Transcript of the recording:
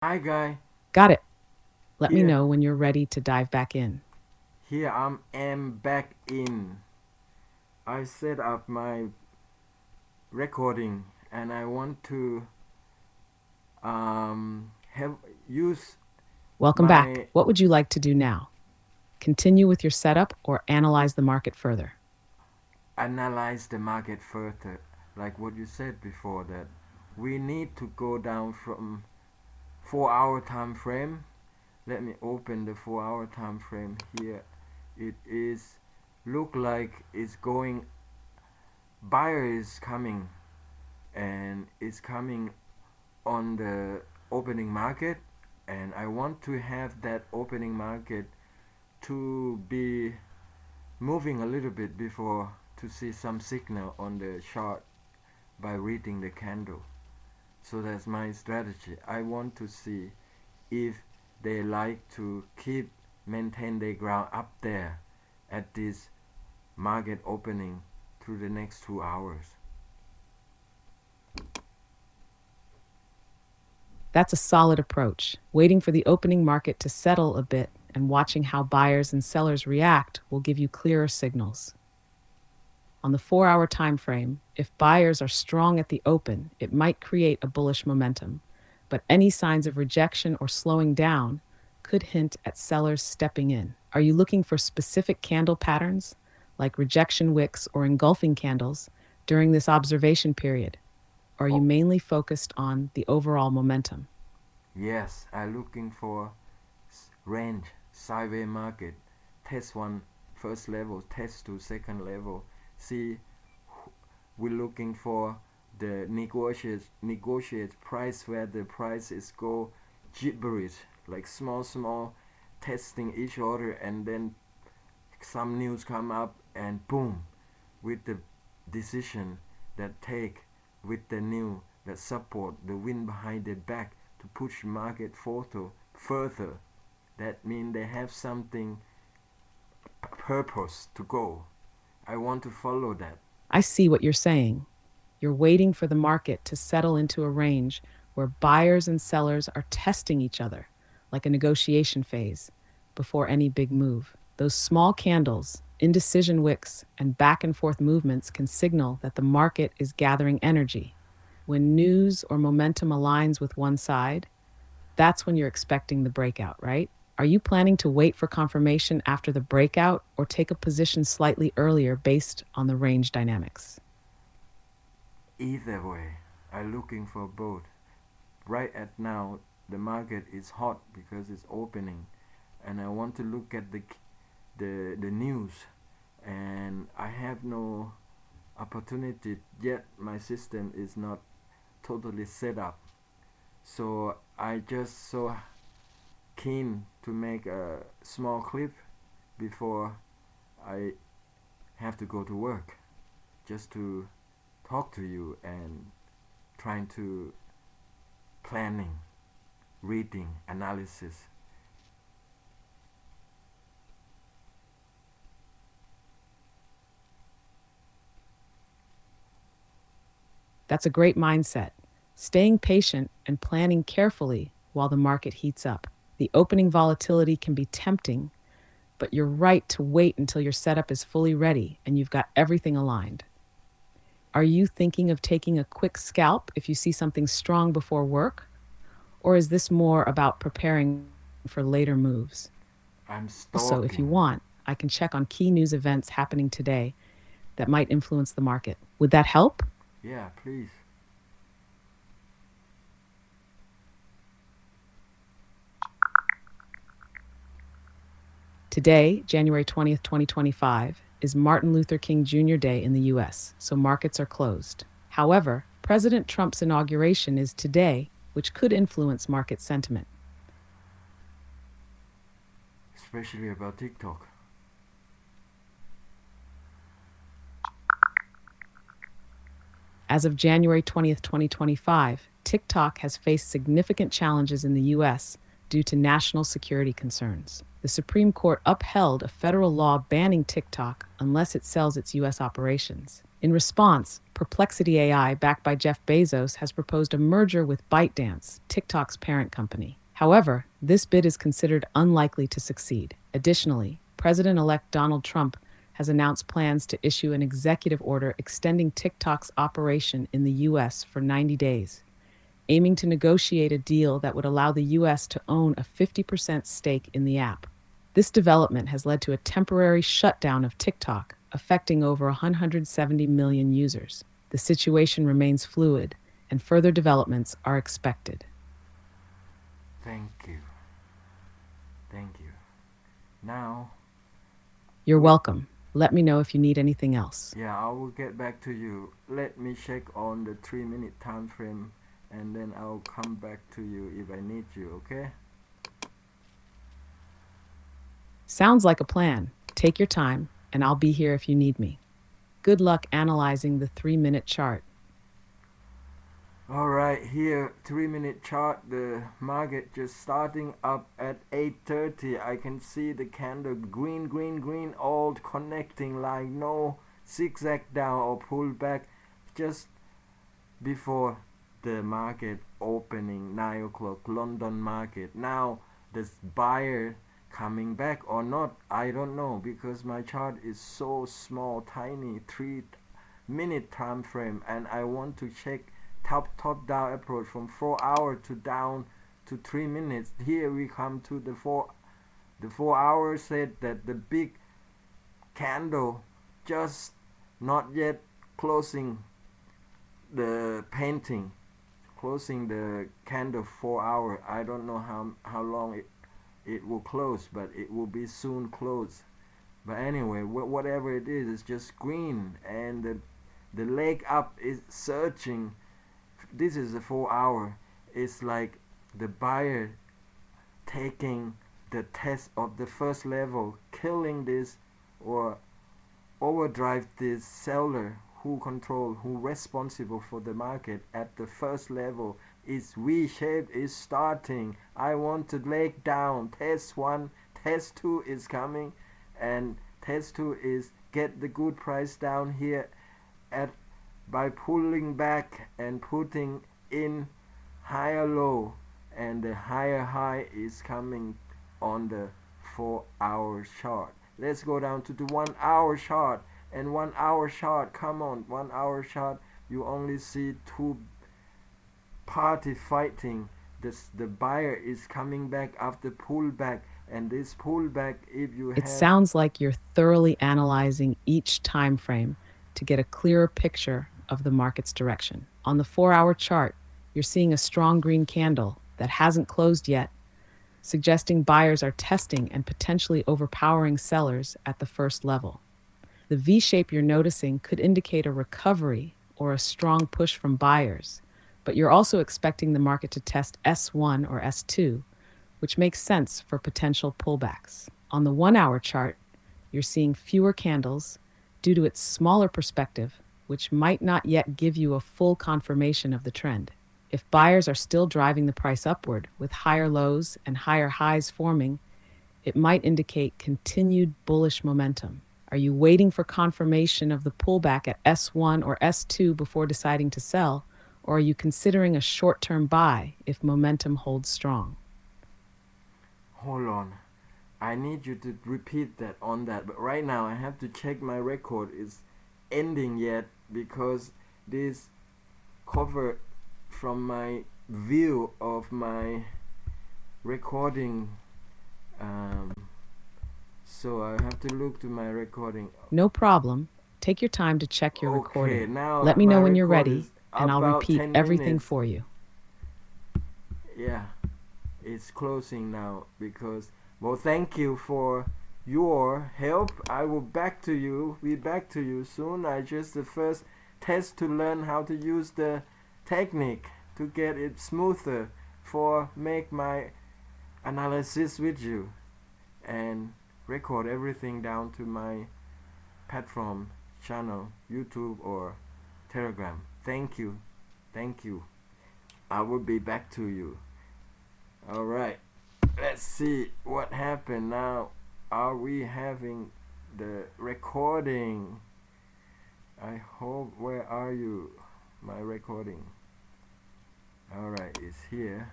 Hi, guy. Got it. Let me Here, know when you're ready to dive back in. here am back in. I set up my recording, and I want to have use Welcome back. my What would you like to do now? Continue with your setup or analyze the market further? analyze the market further. Like what you said before, that we need to go down from 4 hour time frame. Let me open the 4 hour time frame here. It is look like it's going. Buyer is coming, and it's coming on the opening market, and I want to have that opening market to be moving a little bit before to see some signal on the chart by reading the candle. So that's my strategy. I want to see if they like to keep maintain their ground up there at this market opening through the next 2 hours. That's a solid approach. Waiting for the opening market to settle a bit and watching how buyers and sellers react will give you clearer signals. On the 4-hour time frame, if buyers are strong at the open, it might create a bullish momentum, but any signs of rejection or slowing down could hint at sellers stepping in. Are you looking for specific candle patterns, like rejection wicks or engulfing candles, during this observation period? Or are you Oh, mainly focused on the overall momentum? yes, I'm looking for range, sideways market, test one first level, test two second level. See, we're looking for the negotiate price where the price is go gibberish, like small testing each other, and then some news come up, and boom, with the decision that take with the new that support the wind behind their back to push market photo further. That means they have something purpose to go. I want to follow that. I see what you're saying. You're waiting for the market to settle into a range where buyers and sellers are testing each other, like a negotiation phase, before any big move. Those small candles, indecision wicks, and back and forth movements can signal that the market is gathering energy. When news or momentum aligns with one side, that's when you're expecting the breakout, right? Are you planning to wait for confirmation after the breakout or take a position slightly earlier based on the range dynamics? Either way, I'm looking for both. Right at now, the market is hot because it's opening, and I want to look at the news, and I have no opportunity yet. My system is not totally set up, so I just so keen to make a small clip before I have to go to work, just to talk to you and trying to planning, reading, analysis. That's a great mindset. Staying patient and planning carefully while the market heats up. The opening volatility can be tempting, but you're right to wait until your setup is fully ready and you've got everything aligned. Are you thinking of taking a quick scalp if you see something strong before work? Or is this more about preparing for later moves? I'm Also, if you stalking. want, I can check on key news events happening today that might influence the market. Would that help? Yeah, please. Today, January 20th, 2025, is Martin Luther King Jr. Day in the US, so markets are closed. However, President Trump's inauguration is today, which could influence market sentiment. Especially about TikTok. As of January 20th, 2025, TikTok has faced significant challenges in the US due to national security concerns. The Supreme Court upheld a federal law banning TikTok unless it sells its US operations. In response, Perplexity AI, backed by Jeff Bezos, has proposed a merger with ByteDance, TikTok's parent company. However, this bid is considered unlikely to succeed. Additionally, President-elect Donald Trump has announced plans to issue an executive order extending TikTok's operation in the U.S. for 90 days, aiming to negotiate a deal that would allow the U.S. to own a 50% stake in the app. This development has led to a temporary shutdown of TikTok, affecting over 170 million users. The situation remains fluid, and further developments are expected. Thank you. Thank you. Now, You're welcome. Let me know if you need anything else. yeah, I will get back to you. Let me check on the 3-minute time frame and then I'll come back to you if I need you, okay? Sounds like a plan. Take your time, and I'll be here if you need me. Good luck analyzing the 3-minute chart. Alright, here 3-minute chart, the market just starting up at 8:30. I can see the candle green, green, green, all connecting like no zigzag down or pull back just before the market opening 9 o'clock London market. Now the buyer coming back or not, I don't know, because my chart is so small, tiny, 3-minute time frame, and I want to check top down approach from 4 hour to down to 3 minutes. Here we come to the 4 hours, said that the big candle just not yet closing the painting, closing the candle 4 hour. I don't know how long it will close, but it will be soon closed. But anyway, whatever it is, it's just green, and the leg up is searching. This is a 4 hour. It's like the buyer taking the test of the first level, killing this or overdrive this seller who responsible for the market at the first level. Is V-shape is starting. I want to leg down. Test 1, test 2 is coming, and test 2 is get the good price down here at by pulling back and putting in higher low, and the higher high is coming on the 4 hour chart. Let's go down to the 1 hour chart. And 1 hour chart, come on, 1 hour chart, you only see two party fighting. The buyer is coming back after pullback, and this pullback, if you It sounds like you're thoroughly analyzing each time frame to get a clearer picture of the market's direction. On the 4-hour chart, you're seeing a strong green candle that hasn't closed yet, suggesting buyers are testing and potentially overpowering sellers at the first level. The V-shape you're noticing could indicate a recovery or a strong push from buyers, but you're also expecting the market to test S1 or S2, which makes sense for potential pullbacks. On the 1-hour chart, you're seeing fewer candles due to its smaller perspective, which might not yet give you a full confirmation of the trend. If buyers are still driving the price upward with higher lows and higher highs forming, it might indicate continued bullish momentum. Are you waiting for confirmation of the pullback at S1 or S2 before deciding to sell, or are you considering a short-term buy if momentum holds strong? Hold on. I need you to repeat that on that, but right now I have to check my record is ending yet, because this cover from my view of my recording, so I have to look to my recording. No problem. Take your time to check your Okay, recording. now Let me know my when you're record ready, is and I'll about repeat 10 everything minutes. for you. Yeah, it's closing now because, well, thank you for your help. I will be back to you soon. I just the first test to learn how to use the technique to get it smoother for make my analysis with you and record everything down to my platform channel, YouTube or Telegram. Thank you. I will be back to you. Alright, let's see what happened now. Are we having the recording? I hope, where are you? My recording. Alright, it's here.